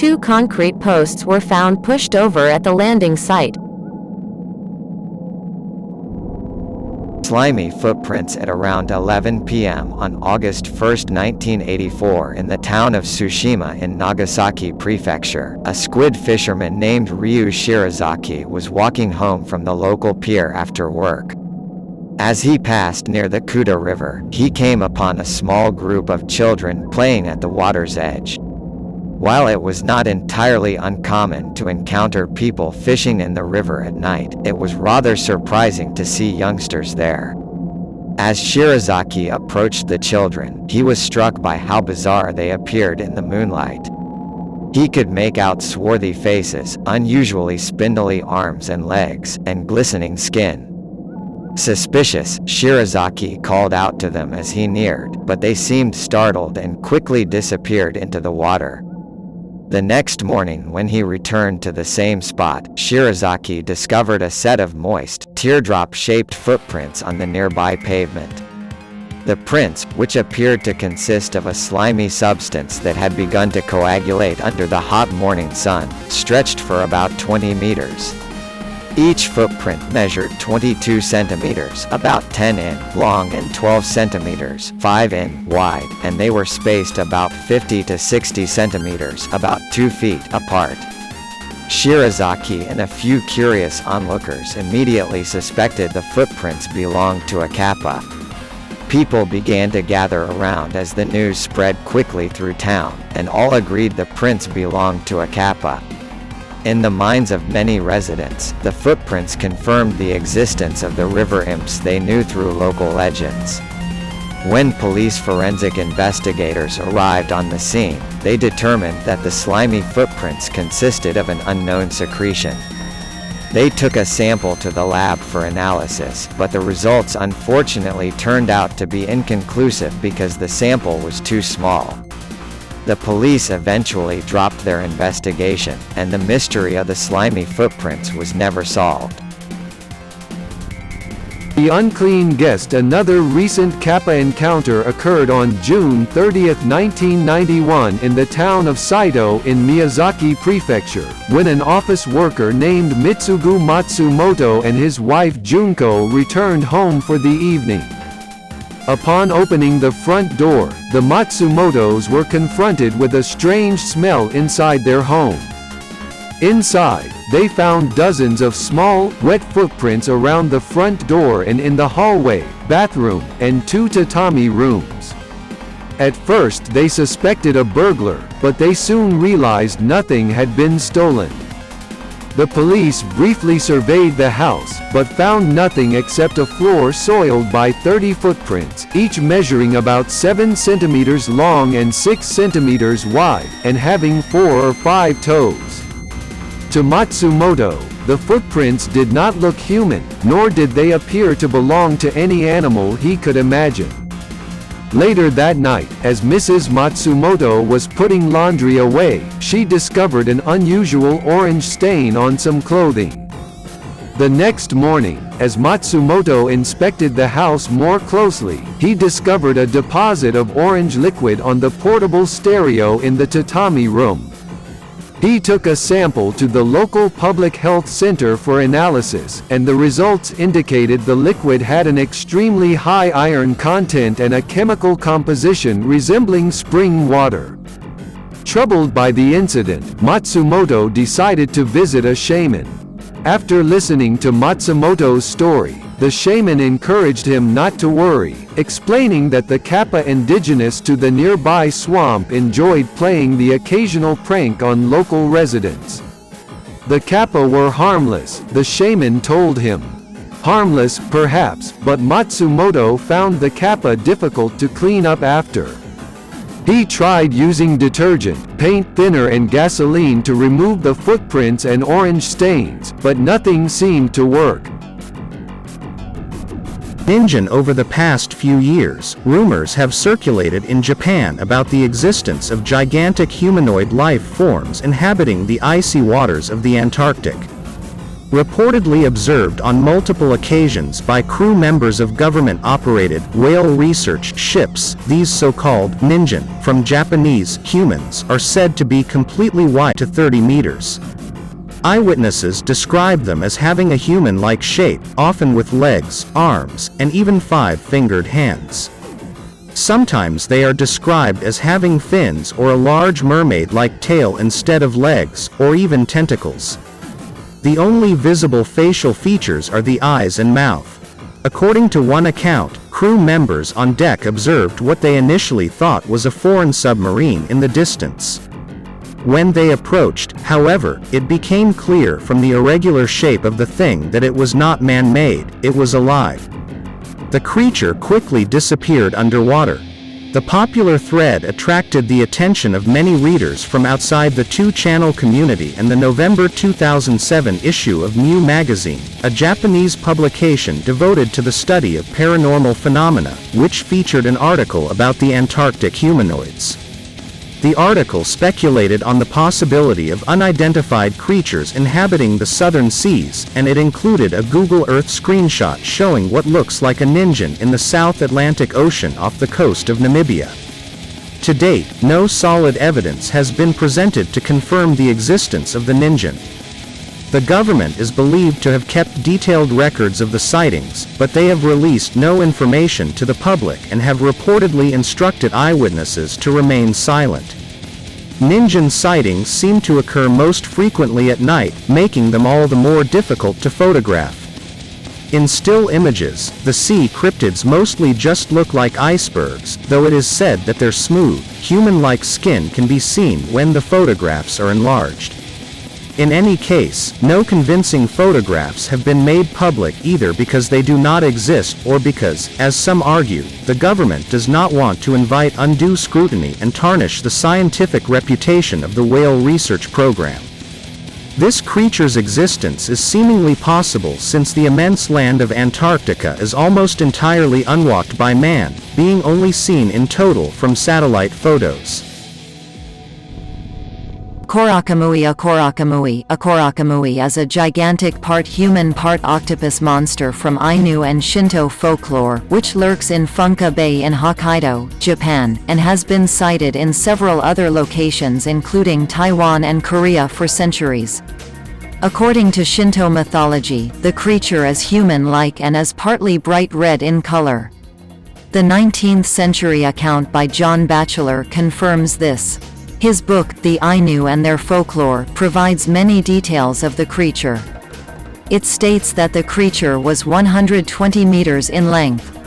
2 concrete posts were found pushed over at the landing site. Slimy footprints at around 11 p.m. on August 1, 1984 in the town of Tsushima in Nagasaki Prefecture. A squid fisherman named Ryu Shirazaki was walking home from the local pier after work. As he passed near the Kuta River, he came upon a small group of children playing at the water's edge. While it was not entirely uncommon to encounter people fishing in the river at night, it was rather surprising to see youngsters there. As Shirazaki approached the children, he was struck by how bizarre they appeared in the moonlight. He could make out swarthy faces, unusually spindly arms and legs, and glistening skin. Suspicious, Shirazaki called out to them as he neared, but they seemed startled and quickly disappeared into the water. The next morning when he returned to the same spot, Shirazaki discovered a set of moist, teardrop-shaped footprints on the nearby pavement. The prints, which appeared to consist of a slimy substance that had begun to coagulate under the hot morning sun, stretched for about 20 meters. Each footprint measured 22 centimeters, about 10 in long and 12 centimeters, 5 in wide, and they were spaced about 50 to 60 centimeters, about 2 feet apart. Shirazaki and a few curious onlookers immediately suspected the footprints belonged to a kappa. People began to gather around as the news spread quickly through town, and all agreed the prints belonged to a kappa. In the minds of many residents, the footprints confirmed the existence of the river imps they knew through local legends. When police forensic investigators arrived on the scene, they determined that the slimy footprints consisted of an unknown secretion. They took a sample to the lab for analysis, but the results unfortunately turned out to be inconclusive because the sample was too small. The police eventually dropped their investigation, and the mystery of the slimy footprints was never solved. The unclean guest. Another recent kappa encounter occurred on June 30, 1991 in the town of Saito in Miyazaki Prefecture, when an office worker named Mitsugu Matsumoto and his wife Junko returned home for the evening. Upon opening the front door, the Matsumotos were confronted with a strange smell inside their home. Inside, they found dozens of small, wet footprints around the front door and in the hallway, bathroom, and 2 tatami rooms. At first they suspected a burglar, but they soon realized nothing had been stolen. The police briefly surveyed the house, but found nothing except a floor soiled by 30 footprints, each measuring about 7 centimeters long and 6 centimeters wide, and having 4 or 5 toes. To Matsumoto, the footprints did not look human, nor did they appear to belong to any animal he could imagine. Later that night, as Mrs. Matsumoto was putting laundry away, she discovered an unusual orange stain on some clothing. The next morning, as Matsumoto inspected the house more closely, he discovered a deposit of orange liquid on the portable stereo in the tatami room. He took a sample to the local public health center for analysis, and the results indicated the liquid had an extremely high iron content and a chemical composition resembling spring water. Troubled by the incident, Matsumoto decided to visit a shaman. After listening to Matsumoto's story, the shaman encouraged him not to worry, explaining that the kappa indigenous to the nearby swamp enjoyed playing the occasional prank on local residents. The kappa were harmless, the shaman told him. Harmless, perhaps, but Matsumoto found the kappa difficult to clean up after. He tried using detergent, paint thinner and gasoline to remove the footprints and orange stains, but nothing seemed to work. Over the past few years, rumors have circulated in Japan about the existence of gigantic humanoid life forms inhabiting the icy waters of the Antarctic. reportedly observed on multiple occasions by crew members of government-operated whale research ships. These so-called ninjin, from Japanese humans, are said to be completely wide to 30 meters. Eyewitnesses describe them as having a human-like shape, often with legs, arms, and even 5-fingered hands. Sometimes they are described as having fins or a large mermaid-like tail instead of legs, or even tentacles. The only visible facial features are the eyes and mouth. According to one account, crew members on deck observed what they initially thought was a foreign submarine in the distance. When they approached, however, it became clear from the irregular shape of the thing that it was not man-made, it was alive. The creature quickly disappeared underwater. The popular thread attracted the attention of many readers from outside the two-channel community, and the November 2007 issue of Mew magazine, a Japanese publication devoted to the study of paranormal phenomena, which featured an article about the Antarctic humanoids. The article speculated on the possibility of unidentified creatures inhabiting the southern seas, and it included a Google Earth screenshot showing what looks like a ninjin in the South Atlantic Ocean off the coast of Namibia. To date, no solid evidence has been presented to confirm the existence of the ninjin. The government is believed to have kept detailed records of the sightings, but they have released no information to the public and have reportedly instructed eyewitnesses to remain silent. Ninjin sightings seem to occur most frequently at night, making them all the more difficult to photograph. In still images, the sea cryptids mostly just look like icebergs, though it is said that their smooth, human-like skin can be seen when the photographs are enlarged. In any case, no convincing photographs have been made public either because they do not exist or because, as some argue, the government does not want to invite undue scrutiny and tarnish the scientific reputation of the whale research program. This creature's existence is seemingly possible since the immense land of Antarctica is almost entirely unwalked by man, being only seen in total from satellite photos. Korakamui. A korakamui is a gigantic part human part octopus monster from Ainu and Shinto folklore, which lurks in Funka Bay in Hokkaido, Japan, and has been sighted in several other locations including Taiwan and Korea for centuries. According to Shinto mythology, the creature is human-like and is partly bright red in color. The 19th century account by John Batchelor confirms this. His book, The Ainu and Their Folklore, provides many details of the creature. It states that the creature was 120 meters in length.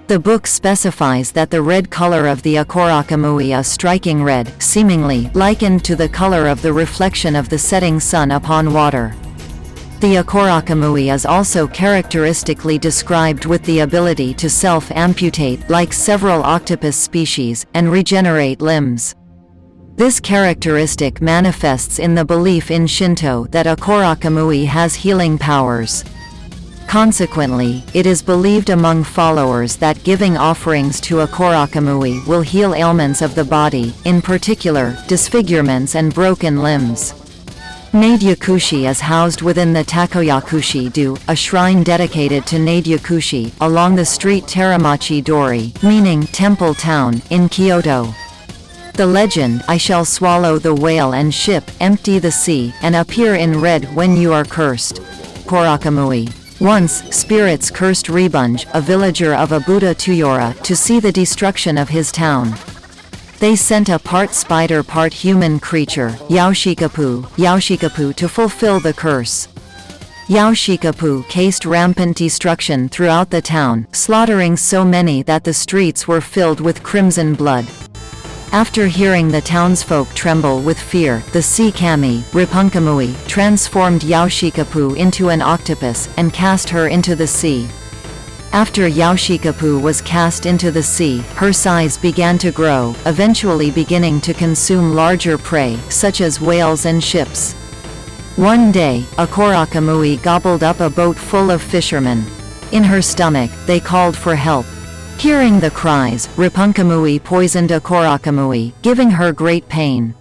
The book specifies that the red color of the Akorakamui is striking red, seemingly likened to the color of the reflection of the setting sun upon water. The Akorakamui is also characteristically described with the ability to self-amputate, like several octopus species, and regenerate limbs. This characteristic manifests in the belief in Shinto that Akorakamui has healing powers. Consequently, it is believed among followers that giving offerings to Akorakamui will heal ailments of the body, in particular, disfigurements and broken limbs. Naidyakushi is housed within the Takoyakushi-do, a shrine dedicated to Naidyakushi, along the street Teramachi-dori, meaning Temple Town, in Kyoto. The legend, I shall swallow the whale and ship, empty the sea, and appear in red when you are cursed. Korakamui. Once, spirits cursed Rebunge, a villager of Abuda Tuyora, to see the destruction of his town. They sent a part spider part human creature, Yaoshikapu, to fulfill the curse. Yaoshikapu cased rampant destruction throughout the town, slaughtering so many that the streets were filled with crimson blood. After hearing the townsfolk tremble with fear, the sea kami, Ripunkamui, transformed Yaoshikapu into an octopus, and cast her into the sea. After Yaoshikapu was cast into the sea, her size began to grow, eventually beginning to consume larger prey, such as whales and ships. One day, Akorakamui gobbled up a boat full of fishermen. In her stomach, they called for help. Hearing the cries, Ripunkamui poisoned Akorakamui, giving her great pain.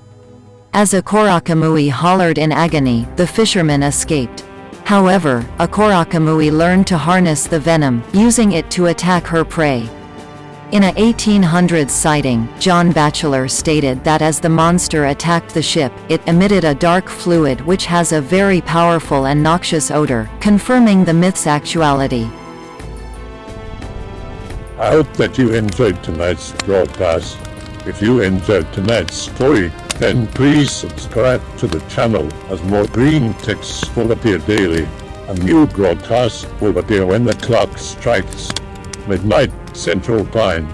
As Akorakamui hollered in agony, the fishermen escaped. However, Akurakamui learned to harness the venom, using it to attack her prey. In a 1800s sighting, John Batchelor stated that as the monster attacked the ship, it emitted a dark fluid which has a very powerful and noxious odor, confirming the myth's actuality. I hope that you enjoyed tonight's broadcast. If you enjoyed tonight's story, then please subscribe to the channel as more green texts will appear daily. A new broadcast will appear when the clock strikes midnight Central Time.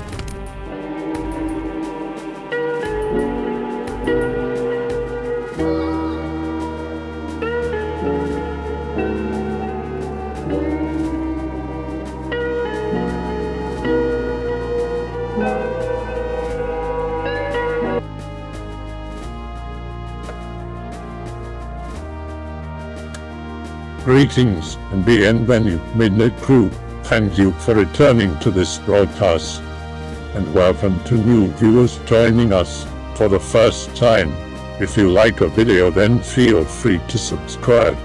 Greetings and bienvenue, Midnight Crew. Thank you for returning to this broadcast. And welcome to new viewers joining us for the first time. If you like a video, then feel free to subscribe.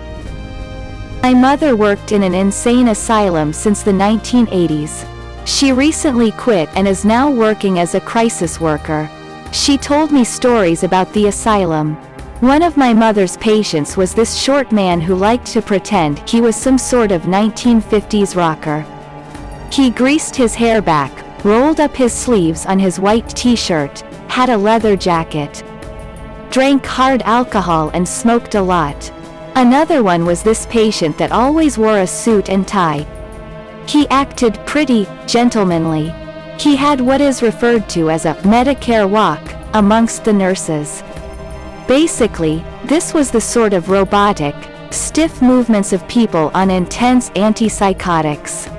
My mother worked in an insane asylum since the 1980s. She recently quit and is now working as a crisis worker. She told me stories about the asylum. One of my mother's patients was this short man who liked to pretend he was some sort of 1950s rocker. He greased his hair back, rolled up his sleeves on his white t-shirt, had a leather jacket, drank hard alcohol and smoked a lot. Another one was this patient that always wore a suit and tie. He acted pretty gentlemanly. He had what is referred to as a Medicare walk amongst the nurses. Basically, this was the sort of robotic, stiff movements of people on intense antipsychotics.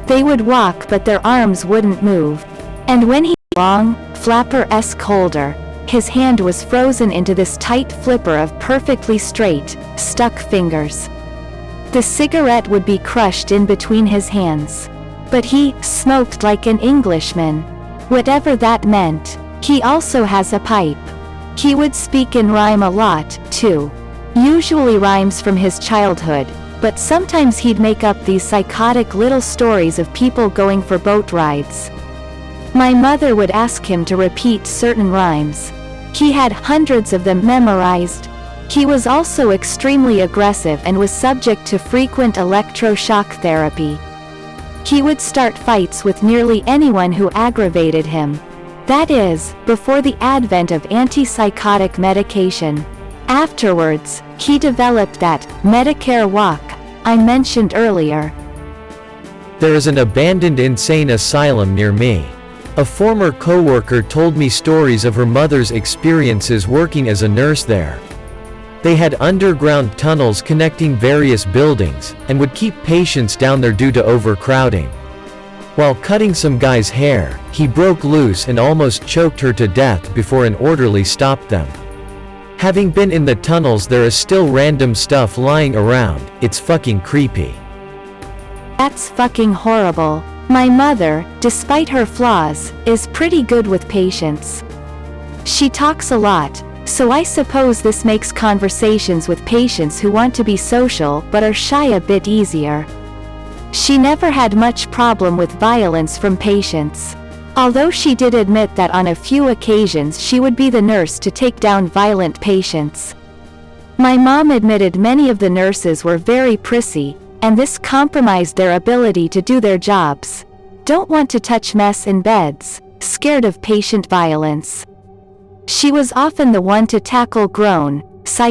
They would walk but their arms wouldn't move. And when he had a long, flapper-esque holder, his hand was frozen into this tight flipper of perfectly straight, stuck fingers. The cigarette would be crushed in between his hands. But he smoked like an Englishman. Whatever that meant. He also has a pipe. He would speak in rhyme a lot, too. Usually rhymes from his childhood, but sometimes he'd make up these psychotic little stories of people going for boat rides. My mother would ask him to repeat certain rhymes. He had hundreds of them memorized. He was also extremely aggressive and was subject to frequent electroshock therapy. He would start fights with nearly anyone who aggravated him. That is, before the advent of antipsychotic medication. Afterwards, he developed that Medicare walk I mentioned earlier. There is an abandoned insane asylum near me. A former coworker told me stories of her mother's experiences working as a nurse there. They had underground tunnels connecting various buildings, and would keep patients down there due to overcrowding. While cutting some guy's hair, he broke loose and almost choked her to death before an orderly stopped them. Having been in the tunnels, there is still random stuff lying around. It's fucking creepy. That's fucking horrible. My mother, despite her flaws, is pretty good with patients. She talks a lot, so I suppose this makes conversations with patients who want to be social but are shy a bit easier. She never had much problem with violence from patients. Although she did admit that on a few occasions she would be the nurse to take down violent patients. My mom admitted many of the nurses were very prissy, and this compromised their ability to do their jobs. Don't want to touch mess in beds, scared of patient violence. She was often the one to tackle grown,